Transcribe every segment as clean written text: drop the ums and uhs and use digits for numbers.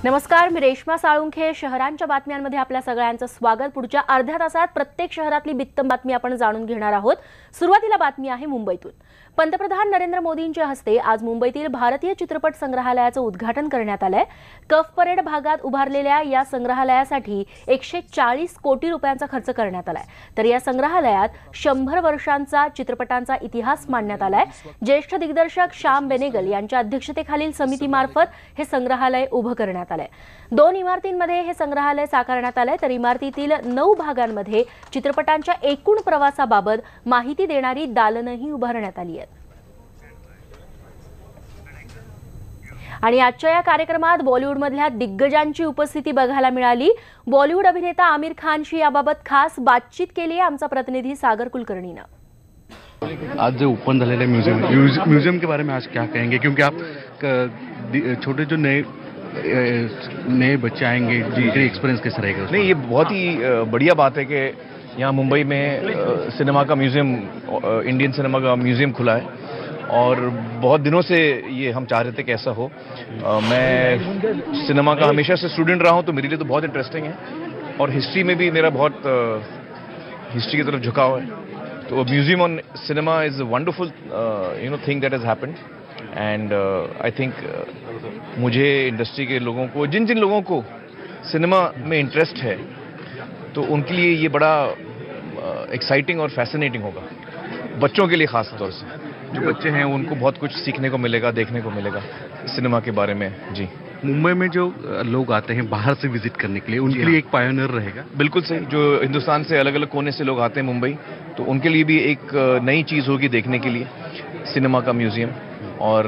नमस्कार, मी रेश्मा साळुंखे. शहरांच्या बातम्यांमध्ये आपल्या सगळ्यांचं स्वागत. पुढच्या अर्ध्या तासात प्रत्येक शहरातली बित्तम बातमी आपण जाणून घेणार आहोत. सुरुवातीला बातमी आहे मुंबईतून. पंतप्रधान नरेंद्र मोदींच्या हस्ते आज मुंबईतील भारतीय चित्रपट संग्रहालयाचं उद्घाटन करण्यात आलंय. कफ परेड भागात उभारलेल्या या संग्रहालयासाठी 140 कोटी रुपयांचा खर्च करण्यात आलाय. तर या संग्रहालयात 100 वर्षांचा चित्रपटांचा इतिहास मांडण्यात आलाय. ज्येष्ठ दिग्दर्शक श्याम बेनेगल यांच्या अध्यक्षतेखालील समितीमार्फत हे संग्रहालय उभं करण्यात आलंय. 2 इमारतींमध्ये हे संग्रहालय साकारण्यात आलंय. तर इमारतीतील 9 भागांमध्ये चित्रपटांच्या एकूण प्रवासाबाबत माहिती देणारी दालनही उभारण्यात आली आहेत. आणि आजच्या या कार्यक्रमात बॉलिवूडमधल्या दिग्गजांची उपस्थिती बघायला मिळाली. बॉलिवूड अभिनेता आमिर खानशी याबाबत खास बातचीत केली आहे आमचा प्रतिनिधी सागर कुलकर्णीनं. आज जो ओपन झालेले म्यूजियम के बारे में आज क्या कहेंगे, क्योंकि आप छोटे जो नए बच्चे आएंगे जिनके एक्सपीरियंस कैसा रहेगा? नहीं, ये बहुत ही बढ़िया बात है कि यहाँ मुंबई में सिनेमा का म्यूजियम, इंडियन सिनेमा का म्यूजियम खुला है और बहुत दिनों से ये हम चाह रहे थे कि ऐसा हो. मैं सिनेमा का हमेशा से स्टूडेंट रहा हूँ, तो मेरे लिए तो बहुत इंटरेस्टिंग है और हिस्ट्री में भी मेरा बहुत हिस्ट्री की तरफ झुकाव है. तो museum on cinema is a wonderful thing that has happened and I think मुझे इंडस्ट्री के लोगों को, जिन जिन लोगों को सिनेमा में इंटरेस्ट है, तो उनके लिए ये बड़ा एक्साइटिंग और फैसिनेटिंग होगा. बच्चों के लिए खास तौर से जो बच्चे हैं उनको बहुत कुछ सीखने को मिलेगा, देखने को मिलेगा सिनेमा के बारे में. जी, मुंबई में जो लोग आते हैं बाहर से विजिट करने के लिए, उनके लिए एक पायोनियर रहेगा. बिल्कुल सही. जो हिंदुस्तान से अलग अलग कोने से लोग आते हैं मुंबई, तो उनके लिए भी एक नई चीज़ होगी देखने के लिए, सिनेमा का म्यूजियम. और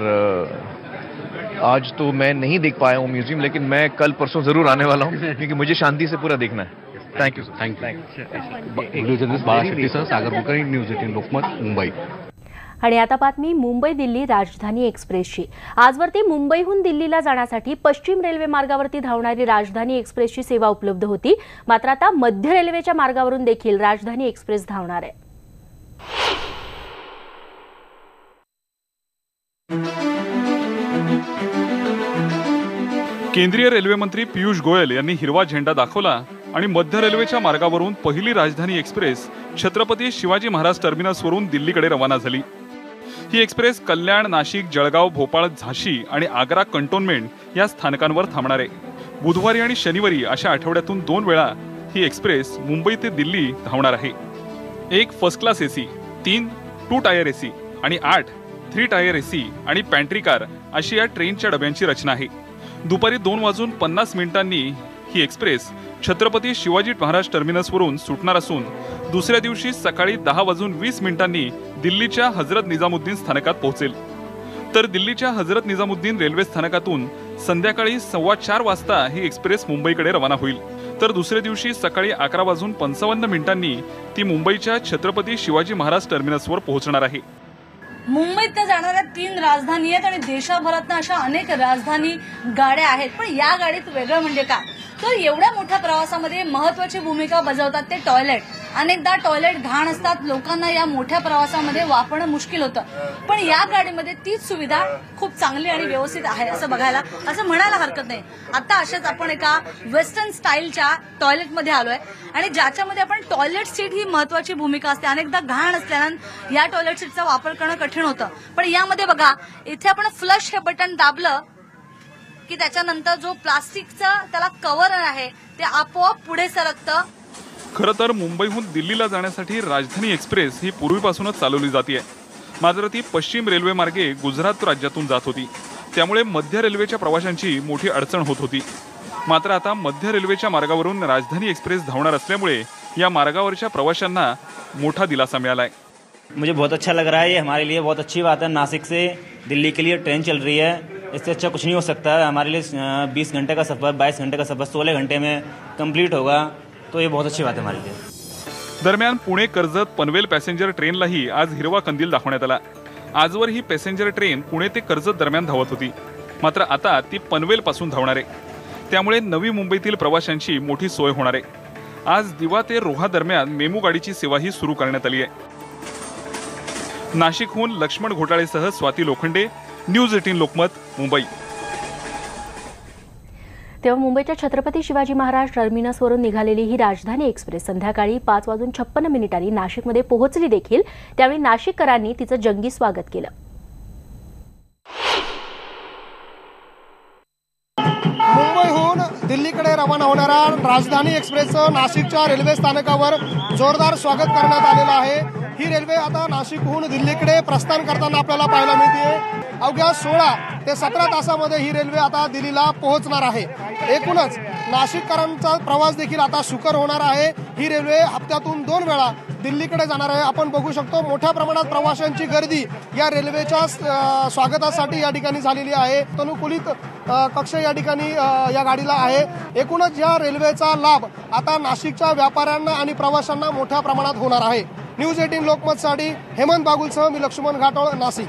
आज तो मैं नहीं देख पाया हूँ म्यूजियम, लेकिन मैं कल परसों ज़रूर आने वाला हूँ क्योंकि मुझे शांति से पूरा देखना है. थँक्यू. व्हिडिओ जर्नलिस्ट बाळा शेट्टीसह सागर कुलकर्णी, न्यूज 18 लोकमत, मुंबई. आणि आता बातमी मुंबई दिल्ली राजधानी एक्सप्रेसची. आजवरती मुंबईहून दिल्लीला जाण्यासाठी पश्चिम रेल्वे मार्गावरती धावणारी राजधानी एक्सप्रेसची सेवा उपलब्ध होती. मात्र आता मध्य रेल्वेच्या मार्गावरून देखील राजधानी एक्सप्रेस धावणार आहे. केंद्रीय रेल्वे मंत्री पीयूष गोयल यांनी हिरवा झेंडा दाखवला आणि मध्य रेल्वेच्या मार्गावरून पहिली राजधानी एक्सप्रेस छत्रपती शिवाजी महाराज टर्मिनसवरून दिल्लीकडे रवाना झाली. ही एक्सप्रेस कल्याण, नाशिक, जळगाव, भोपाळ, झाशी आणि आग्रा कंटोनमेंट या स्थानकांवर थांबणार आहे. बुधवारी आणि शनिवारी अशा आठवड्यातून 2 वेळा ही एक्सप्रेस मुंबई ते दिल्ली धावणार आहे. 1 first class AC, 3 2 tier AC आणि 8 3 टायर एसी आणि पॅन्ट्री कार अशी या ट्रेनच्या डब्यांची रचना आहे. दुपारी 2:50 ही एक्सप्रेस छत्रपती शिवाजी महाराज टर्मिनसवरून सुटणार असून दुसऱ्या दिवशी सकाळी 10:20 दिल्लीच्या हजरत निजामुद्दीन स्थानकात पोहोचेल. तर दिल्लीच्या हजरत निजामुद्दीन रेल्वे स्थानकातून संध्याकाळी 4:15 वाजता ही एक्सप्रेस मुंबईकडे रवाना होईल. तर दुसऱ्या दिवशी सकाळी 11:55 ती मुंबईच्या छत्रपती शिवाजी महाराज टर्मिनसवर पोहोचणार आहे. मुंबईत जाणाऱ्या 3 राजधानी आहेत आणि देशभरातनं अशा अनेक राजधानी गाड्या आहेत. पण या गाडीत वेगळं म्हणजे काय, तर एवढ्या मोठ्या प्रवासामध्ये महत्वाची भूमिका बजावतात ते टॉयलेट. अनेकदा टॉयलेट घाण असतात, लोकांना या मोठ्या प्रवासामध्ये वापरणं मुश्किल होतं. पण या गाडीमध्ये तीच सुविधा खूप चांगली आणि व्यवस्थित आहे असं बघायला, असं म्हणायला हरकत नाही. आता अशाच आपण एका वेस्टर्न स्टाईलच्या टॉयलेटमध्ये आलोय आणि ज्याच्यामध्ये आपण टॉयलेट सीट ही महत्वाची भूमिका असते. अनेकदा घाण असल्यानं या टॉयलेट सीटचा वापर करणं कठीण होतं. पण यामध्ये बघा, इथे आपण फ्लश हे बटन दाबलं की त्याच्यानंतर जो प्लास्टिकचा त्याला कव्हर आहे ते आपोआप पुढे सरकतं. खरं तर मुंबईहून दिल्लीला जाण्यासाठी राजधानी एक्सप्रेस ही पूर्वीपासूनच चालवली जाते. मात्र ती पश्चिम रेल्वे मार्गे गुजरात राज्यातून जात होती, त्यामुळे मध्य रेल्वेच्या प्रवाशांची मोठी अडचण होत होती. मात्र आता मध्य रेल्वेच्या मार्गावरून राजधानी एक्सप्रेस धावणार असल्यामुळे या मार्गावरच्या प्रवाशांना मोठा दिलासा मिळालाय. मुझे बहुत अच्छा लग रहा है. ये हमारे लिए बहुत अच्छी बात है. नासिक से दिल्ली के लिए ट्रेन चल रही है, इससे अच्छा कुछ नहीं हो सकता है. हमारे लिए 20 घंटे का सफर, 22 घंटे का सफर 16 घंटे में कंप्लीट होगा, तो ये बहुत अच्छी बात है हमारे लिए. दरम्यान पुणे कर्जत पनवेल पॅसेंजर ट्रेनलाही आज हिरवा कंदील दाखवण्यात आला. आजवर ही पॅसेंजर ट्रेन पुणे ते कर्जत दरम्यान धावत होती, मात्र आता ती पनवेल पासून धावणार आहे. त्यामुळे नवी मुंबईतील प्रवाशांची मोठी सोय होणार आहे. आज दिवा ते रोहा दरम्यान मेमू गाडीची सेवाही सुरू करण्यात आली आहे. नाशिकहून लक्ष्मण घोटाळेसह स्वाती लोखंडे, न्यूज 18 लोकमत, मुंबई. तेव्हा मुंबईच्या छत्रपती शिवाजी महाराज टर्मिनसवरून निघालेली ही राजधानी एक्सप्रेस संध्याकाळी 5:56 नाशिकमध्ये पोहोचली देखील। त्यावेळी नाशिककरांनी तिचं जंगी स्वागत केलं। मुंबईहून दिल्लीकडे रवाना होणाऱ्या राजधानी एक्सप्रेसचं नाशिकच्या रेल्वे स्थानकावर जोरदार स्वागत करण्यात आलेलं आहे। ही रेल्वे आता नाशिकहून दिल्लीकडे प्रस्थान करताना आपल्याला पाहायला मिळते। अवघ्या 16 ते 17 तासामध्ये ही रेल्वे आता दिल्लीला पोहोचणार आहे। एकूणच नाशिककरांचा प्रवास देखील आता सुकर होणार आहे। ही रेल्वे हप्त्यातून 2 वेळा दिल्लीकडे जाणार आहे। आपण बघू शकतो मोठ्या प्रमाणात प्रवाशांची गर्दी या रेल्वेच्या स्वागतासाठी या ठिकाणी झालेली आहे। तनुकूलित कक्ष या ठिकाणी या गाडीला आहे। एकूणच या रेल्वेचा लाभ आता नाशिकच्या व्यापाऱ्यांना आणि प्रवाशांना मोठ्या प्रमाणात होणार आहे। न्यूज 18 लोकमतसाठी हेमंत बागुलसह मी लक्ष्मण घाटोळ, नाशिक।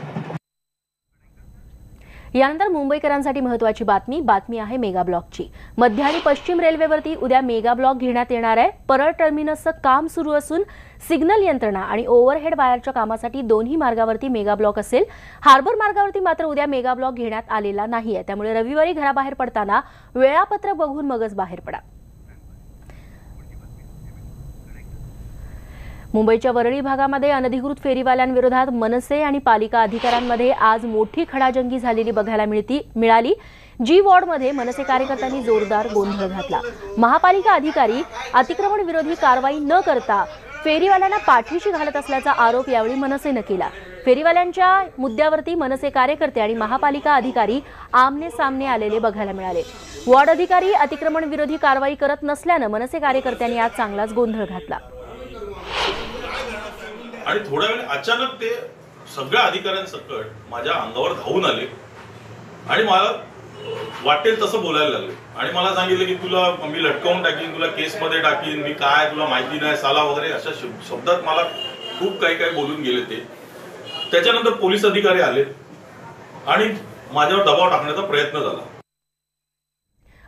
यानंतर मुंबईकरांसाठी महत्त्वाची बातमी आहे मेगा ब्लॉकची। मध्य आणि पश्चिम रेल्वेवरती उद्या मेगा ब्लॉक घेण्यात येणार आहे। परळ टर्मिनसचं काम सुरू असून सिग्नल यंत्रणा आणि ओव्हरहेड वायरच्या कामासाठी दोन्ही मार्गावरती मेगा ब्लॉक असेल। हार्बर मार्गावरती मात्र उद्या मेगा ब्लॉक घेण्यात आलेला नाहीये। त्यामुळे रविवारी घराबाहेर पडताना वेळापत्रक बघून मगच बाहेर पडा। मुंबईच्या वरळी भागामध्ये अनधिकृत फेरीवाल्यांविरोधात मनसे आणि पालिका अधिकाऱ्यांमध्ये आज मोठी खडाजंगी झालेली बघायला मिळाली। जी वॉर्डमध्ये मनसे कार्यकर्त्यांनी जोरदार गोंधळ घातला। महापालिका अधिकारी अतिक्रमण विरोधी कारवाई न करता फेरीवाल्यांना पाठीशी घालत असल्याचा आरोप यावेळी मनसेने केला। फेरीवाल्यांच्या मुद्द्यावरती मनसे कार्यकर्ते आणि महापालिका अधिकारी आमने सामने आलेले बघायला मिळाले। वॉर्ड अधिकारी अतिक्रमण विरोधी कारवाई करत नसल्याने मनसे कार्यकर्त्यांनी आज चांगलाच गोंधळ घातला। आणि थोड्या वेळ अचानक ते सगळ्या अधिकाऱ्यांसकट माझ्या अंगावर धावून आले आणि मला वाटेल तसं बोलायला लागले आणि मला सांगितलं की तुला मी लटकावून टाकीन, तुला केसमध्ये टाकीन, मी काय तुला माहिती नाही साला वगैरे अशा शब्दात मला खूप काही बोलून गेले ते। त्याच्यानंतर पोलीस अधिकारी आले आणि माझ्यावर दबाव टाकण्याचा प्रयत्न झाला।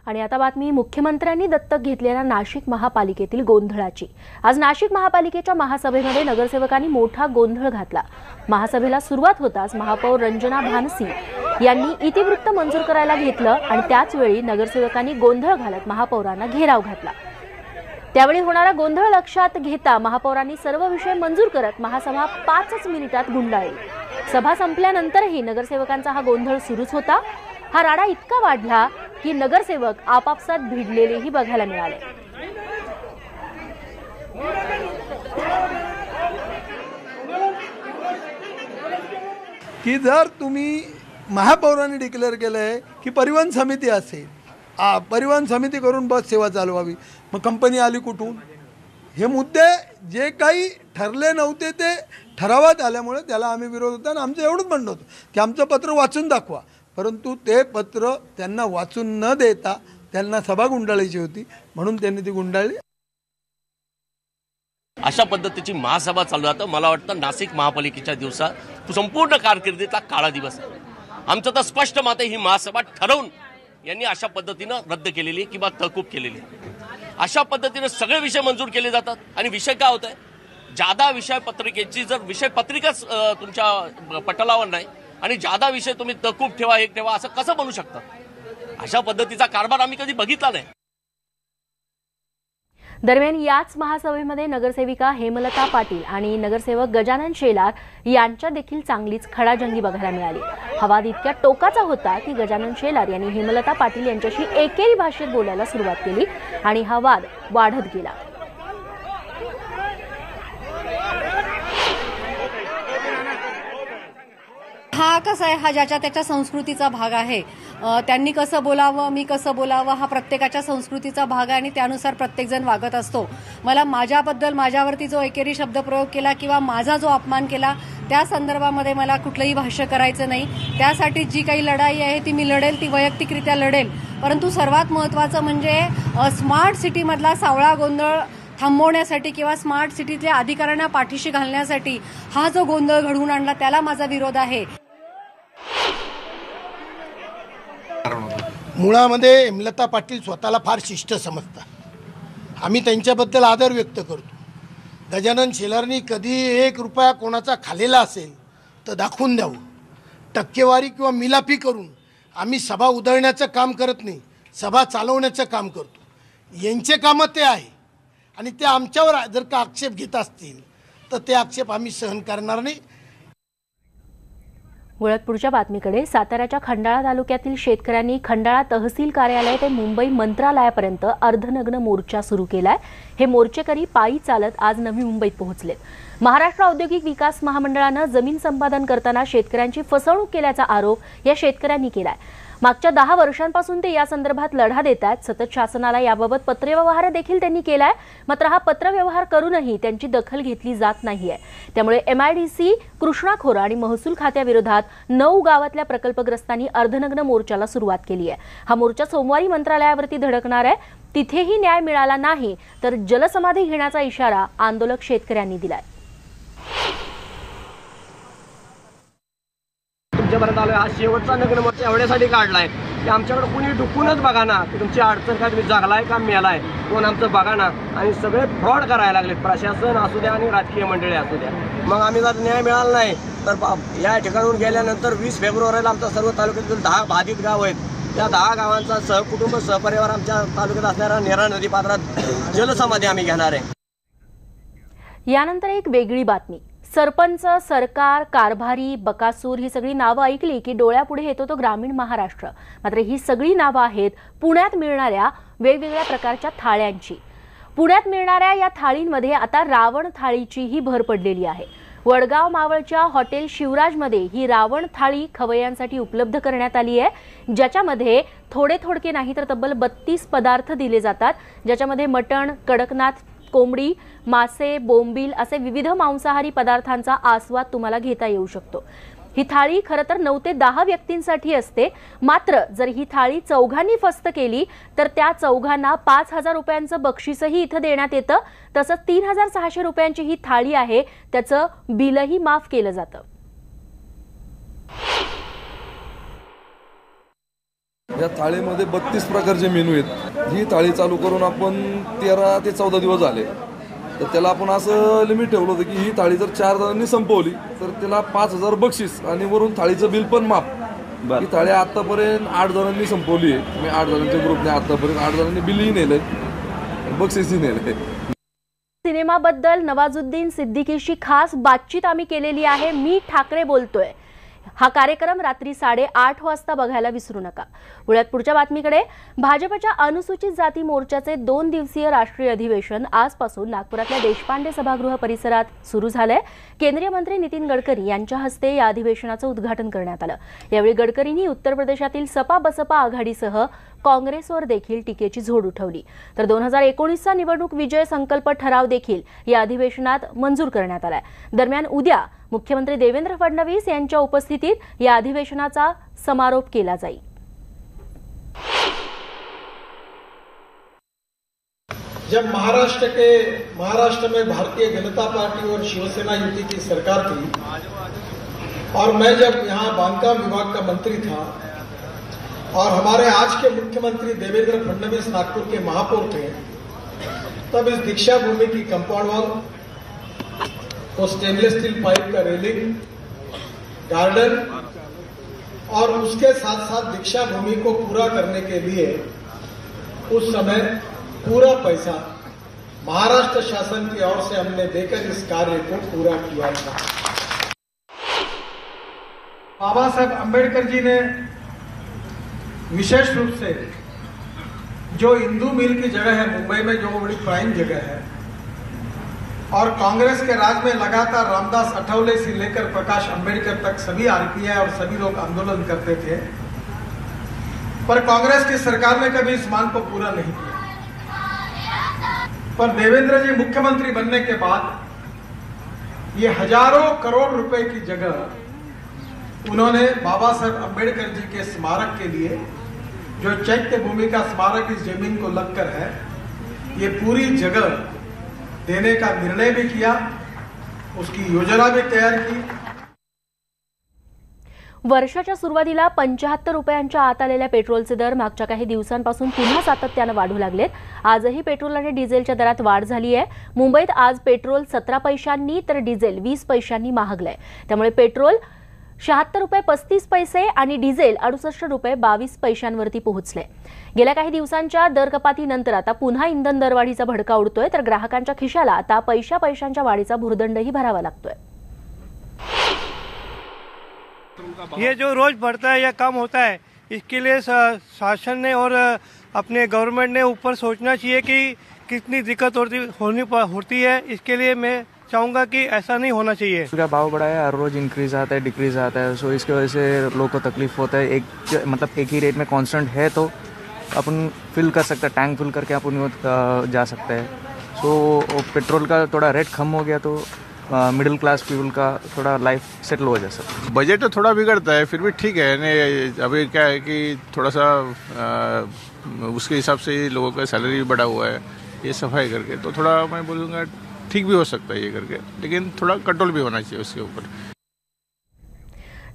आणि आता बातमी मुख्यमंत्र्यांनी दत्तक घेतलेल्या नाशिक महापालिकेतील गोंधळाची। आज नाशिक महापालिकेच्या महासभेमध्ये नगरसेवकांनी मोठा गोंधळ घातला। महासभेला सुरुवात होताच महापौर रंजना भानसी यांनी इतिवृत्त मंजूर करायला घेतलं आणि त्याच वेळी नगरसेवकांनी गोंधळ घालत महापौरांना घेराव घातला। त्यावेळी होणारा गोंधळ लक्षात घेता महापौरांनी सर्व विषय मंजूर करत महासभा 5 मिनिटात गुंडाळली। सभा संपल्यानंतरही नगरसेवकांचा हा गोंधळ सुरूच होता। हा राडा इतका वाढला की नगरसेवक आपापसात भिडलेलेही बघायला मिळाले। की जर तुम्ही महापौरांनी डिक्लेअर केलंय की परिवहन समिती असेल, परिवहन समिती करून बस सेवा चालवावी, मग कंपनी आली कुठून? हे मुद्दे जे काही ठरले नव्हते ते ठरावात आल्यामुळे त्याला आम्ही विरोध होता आणि आमचं एवढंच म्हणणं होतं की आमचं पत्र वाचून दाखवा। परंतु ते पत्र त्यांना वाचून न देता त्यांना सभा गुंडाळायची होती म्हणून त्यांनी ती गुंडाळली। अशा पद्धतीची महासभा चालू आहे। मला वाटतं नाशिक महापालिकेच्या दिवसात संपूर्ण कारकिर्दीतला काळा दिवस आहे। आमचं तर स्पष्ट मत आहे, ही महासभा ठरवून यांनी अशा पद्धतीनं रद्द केलेली किंवा तहकूब केलेली। अशा पद्धतीने सगळे विषय मंजूर केले जातात आणि विषय काय होत आहे, जादा विषय पत्रिकेची जर विषय पत्रिकाच तुमच्या पटलावर नाही आणि जादा विषय तुम्ही तहकूब ठेवा, एक ठेवा, असं कसं बनू शकतं? अशा पद्धतीचा कारभार आम्ही कधी बघितला नाही। दरम्यान याच महासभेमध्ये नगरसेविका हेमलता पाटील आणि नगरसेवक गजानन शेलार यांच्या देखील चांगलीच खडाजंगी बघायला मिळाली। हा वाद इतक्या टोकाचा होता की गजानन शेलार यांनी हेमलता पाटील यांच्याशी एकेरी भाषेत बोलायला सुरुवात केली आणि हा वाद वाढत गेला। हा कसा आहे, हा ज्याच्या त्याच्या संस्कृतीचा भाग आहे। त्यांनी कसं बोलावं, मी कसं बोलावं, हा प्रत्येकाच्या संस्कृतीचा भाग आहे आणि त्यानुसार प्रत्येकजण वागत असतो। मला माझ्याबद्दल माझ्यावरती जो एकेरी शब्दप्रयोग केला किंवा माझा जो अपमान केला त्या संदर्भामध्ये मला कुठलंही भाष्य करायचं नाही। त्यासाठी जी काही लढाई आहे ती मी लढेल, ती वैयक्तिकरित्या लढेल। परंतु सर्वात महत्त्वाचं म्हणजे स्मार्ट सिटीमधला सावळा गोंधळ थांबवण्यासाठी किंवा स्मार्ट सिटीतल्या अधिकाऱ्यांना पाठीशी घालण्यासाठी हा जो गोंधळ घडवून आणला त्याला माझा विरोध आहे। मुळामध्ये हेमलता पाटील स्वतःला फार शिष्ट समजतात। आम्ही त्यांच्याबद्दल आदर व्यक्त करतो। गजानन शेलारनी कधी 1 रुपया कोणाचा खाल्लेला असेल तर दाखवून द्यावं। टक्केवारी किंवा मिलाफी करून आम्ही सभा उधळण्याचं काम करत नाही। सभा चालवण्याचं काम करतो। यांचे कामं ते आहे आणि ते आमच्यावर जर का आक्षेप घेत असतील तर ते आक्षेप आम्ही सहन करणार नाही। वळत पुढच्या बातमीकडे, साताऱ्याच्या खंडाळा तालुक्यातील शेतकऱ्यांनी खंडाळा तहसील कार्यालय ते मुंबई मंत्रालयापर्यंत अर्धनग्न मोर्चा सुरू केलाय। हे मोर्चेकरी पायी चालत आज नवी मुंबईत पोहोचलेत। महाराष्ट्र औद्योगिक विकास महामंडळानं जमीन संपादन करताना शेतकऱ्यांची फसवणूक केल्याचा आरोप या शेतकऱ्यांनी केलाय। मागच्या 10 वर्षांपासून ते या संदर्भात लढा देत आहेत। सतत शासनाला याबाबत पत्रव्यवहार देखील त्यांनी केलाय, मात्र हा पत्रव्यवहार करूनही त्यांची दखल घेतली जात नाहीये। त्यामुळे MIDC, कृष्णा खोरे आणि महसूल खात्याविरोधात 9 गावातल्या प्रकल्पग्रस्तांनी अर्धनग्न मोर्चाला सुरुवात केली आहे। हा मोर्चा सोमवारी मंत्रालयावरती धडकणार आहे। तिथेही न्याय मिळाला नाही तर जलसमाधी घेण्याचा इशारा आंदोलक शेतकऱ्यांनी दिलाय। तुमच्यापर्यंत आलोय, हा शेवटचा नग्न मोर्चा एवढ्यासाठी काढलाय की आमच्याकडे कुणी डुकूनच बघा ना की तुमची अडचण काय, तुम्ही जगलाय का मेलाय, कोण आमचं बघा ना। आणि सगळे फ्रॉड करायला लागलेत, प्रशासन असू द्या आणि राजकीय मंडळी असू द्या। मग आम्ही जर न्याय मिळाला नाही तर या ठिकाणून गेल्यानंतर 20 फेब्रुवारीला आमच्या सर्व तालुक्यातील 10 बाधित गाव आहेत, त्या 10 गावांचा सहकुटुंब सहपरिवार आमच्या तालुक्यात असणाऱ्या नेरा नदी पात्रात जलसमाधी आम्ही घेणार आहे। यानंतर एक वेगळी बातमी। सरपंच, सरकार, कारभारी, बकासूर ही सगळी नावं ऐकली की डोळ्यापुढे येतो तो ग्रामीण महाराष्ट्र। मात्र ही सगळी नावं आहेत पुण्यात मिळणाऱ्या वेगवेगळ्या प्रकारच्या थाळ्यांची। पुण्यात मिळणाऱ्या या थाळींमध्ये आता रावण थाळीचीही भर पडलेली आहे। वडगाव मावळच्या हॉटेल शिवराजमध्ये ही रावण थाळी खवय्यांसाठी उपलब्ध करण्यात आली आहे, ज्याच्यामध्ये थोडके नाही तर तब्बल 32 पदार्थ दिले जातात, ज्याच्यामध्ये मटण, कडकनाथ, कोंबडी, मासे, बोंबील असे विविध मांसाहारी पदार्थांचा आस्वाद तुम्हाला घेता येऊ शकतो। ही थाळी खरं तर 9 ते 10 व्यक्तींसाठी असते, मात्र जर ही थाळी चौघांनी फस्त केली तर त्या चौघांना 5,000 रुपयांचं बक्षीसही इथं देण्यात येतं। तसंच 3,600 रुपयांची ही थाळी आहे, त्याचं बिलही माफ केलं जातं। या थाळीमध्ये 32 प्रकारचे मेनू आहेत। ही थाळी चालू करून आपण 13 ते 14 दिवस झाले, तर त्याला आपण असं लिमिट ठेवलं होतं की ही थाळी जर 4 जणांनी संपवली तर त्याला 5,000 बक्षीस आणि वरून थाळीचं बिल पण माफ। ही थाळी आतापर्यंत 8 जणांनी संपवली आहे। मी 8 जणांच्या ग्रुपने आतापर्यंत 8 जणांनी बिलही नेलंय, बक्षीसही नेलंय। सिनेमाबद्दल नवाजुद्दीन सिद्दीकीशी खास बातचीत आम्ही केलेली आहे। मी ठाकरे बोलतोय हा कार्यक्रम रात्री 8:30 वाजता बघायला विसरू नका। वळत पुढच्या बातमीकडे, भाजपच्या अनुसूचित जाती मोर्चाचे 2 दिवसीय राष्ट्रीय अधिवेशन आजपासून नागपुरातल्या देशपांडे सभागृह परिसरात सुरू झालंय। केंद्रीय मंत्री नितीन गडकरी यांच्या हस्ते या अधिवेशनाचं उद्घाटन करण्यात आलं। यावेळी गडकरींनी उत्तर प्रदेशातील सपा बसपा आघाडीसह काँग्रेसवर देखील टीकेची झोड उठवली। तर 2019चा निवडणूक विजय संकल्प ठराव देखील या अधिवेशनात मंजूर करण्यात आलाय। दरम्यान उद्या मुख्यमंत्री देवेंद्र फडणवीस यांच्या उपस्थितीत या अधिवेशनाचा समारोप केला जाईल। जब महाराष्ट्र में भारतीय जनता पार्टी और शिवसेना युति की सरकार थी और मैं जब यहाँ बांधकाम विभाग का मंत्री था और हमारे आज के मुख्यमंत्री देवेंद्र फडणवीस नागपुर के महापौर थे, तब इस दीक्षा भूमि की कंपाउंड वॉल, वो स्टेनलेस स्टील पाइप का रेलिंग, गार्डन और उसके साथ साथ दीक्षा भूमि को पूरा करने के लिए उस समय पूरा पैसा महाराष्ट्र शासन की ओर से हमने देकर इस कार्य को पूरा किया था। बाबा साहब अम्बेडकर जी ने विशेष रूप से जो इंदू मिल की जगह है मुंबई में, जो बड़ी प्राइम जगह है, और कांग्रेस के राज में लगातार रामदास अठावले से लेकर प्रकाश अंबेडकर तक सभी आरपीआई और सभी लोग आंदोलन करते थे, पर कांग्रेस की सरकार ने कभी इस मांग को पूरा नहीं किया। पर देवेंद्र जी मुख्यमंत्री बनने के बाद ये हजारों करोड़ रुपए की जगह उन्होंने बाबा साहब अम्बेडकर जी के स्मारक के लिए, जो चैत्य भूमि का स्मारक इस जमीन को लगकर है, ये पूरी जगह देने का निर्णय भी किया, उसकी योजना भी तैयार की। वर्षाच्या सुरुवातीला 75 रुपयांच्या आत आलेल्या पेट्रोलचे दर मागच्या काही दिवसांपासून पुन्हा सातत्याने वाढू लागलेत। आजही पेट्रोल आणि डिझेलच्या दरात वाढ झाली आहे। मुंबईत आज पेट्रोल 17 पैशांनी तर डिझेल 20 पैशांनी महागलंय। त्यामुळे पेट्रोल ₹76.35 आणि डिझेल ₹68.22 पोहोचले. गेल्या काही दिवसांच्या दर कपातीनंतर आता पुन्हा इंधन दरवाढीचा भडका उडतोय, तर ग्राहकांच्या खिशाला आता पैशांच्या वाढीचा भुर्दंडही भरावा लागतोय. ये जो रोज बढ़ता है या कम होता है, इसके लिए शासन ने और अपने गवर्नमेंट ने ऊपर सोचना चाहिए कि कितनी दिक्कत होती है. इसके लिए मैं चाहूँगा कि ऐसा नहीं होना चाहिए. इसका भाव बढ़ा है, हर रोज इंक्रीज आता है, डिक्रीज आता है, सो इसकी वजह से लोगों को तकलीफ होता है. एक ही रेट में कांस्टेंट है तो अपन फिल कर सकते हैं, टैंक फिल करके अपन जा सकते हैं. सो पेट्रोल का थोड़ा रेट कम हो गया तो मिडिल क्लास पीपल का थोड़ा लाइफ सेटल हो जा सकता है. बजट तो थोड़ा बिगड़ता है, फिर भी ठीक है. अभी क्या है कि थोड़ा सा उसके हिसाब से लोगों का सैलरी भी बढ़ा हुआ है, ये सफाई करके तो थोड़ा मैं बोलूँगा ठीक भी हो सकता है ये करके, लेकिन थोड़ा कंट्रोल भी होना चाहिए उसके ऊपर.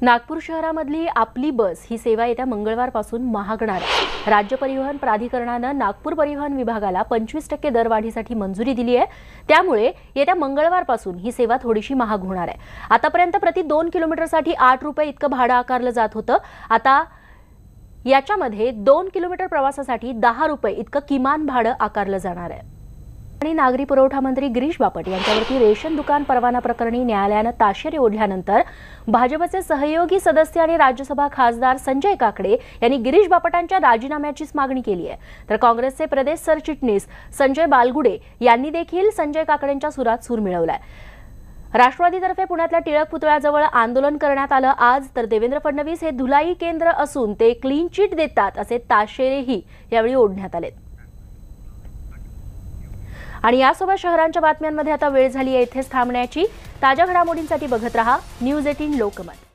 नागपूर शहरामधली आपली बस ही सेवा येत्या मंगळवारपासून महागणार आहे. राज्य परिवहन प्राधिकरणानं नागपूर परिवहन विभागाला 25% दरवाढीसाठी मंजुरी दिली आहे. त्यामुळे येत्या मंगळवारपासून ही सेवा थोडीशी महाग होणार आहे. आतापर्यंत प्रति 2 किलोमीटरसाठी ₹8 इतकं भाडं आकारलं जात होतं. आता याच्यामध्ये 2 किलोमीटर प्रवासासाठी ₹10 इतकं किमान भाडं आकारलं जाणार आहे. आणि नागरी पुरवठा मंत्री गिरीश बापट यांच्यावरती रेशन दुकान परवाना प्रकरणी न्यायालयानं ताशेरे ओढल्यानंतर भाजपचे सहयोगी सदस्य आणि राज्यसभा खासदार संजय काकडे यांनी गिरीश बापटांच्या राजीनाम्याचीच मागणी केली आहे. तर काँग्रेसचे प्रदेश सरचिटणीस संजय बालगुडे यांनी देखील संजय काकडेंच्या सुरात सूर मिळवलाय. राष्ट्रवादीतर्फे पुण्यातल्या टिळक पुतळ्याजवळ आंदोलन करण्यात आलं आज. तर देवेंद्र फडणवीस हे धुलाई केंद्र असून ते क्लीन चिट देतात असे ताशेरेही यावेळी ओढण्यात आले. आणि यासोबत शहरांच्या बातम्यांमध्ये आता वेळ झाली आहे इथेच थांबण्याची. ताज्या घडामोडींसाठी बघत रहा न्यूज 18 लोकमत.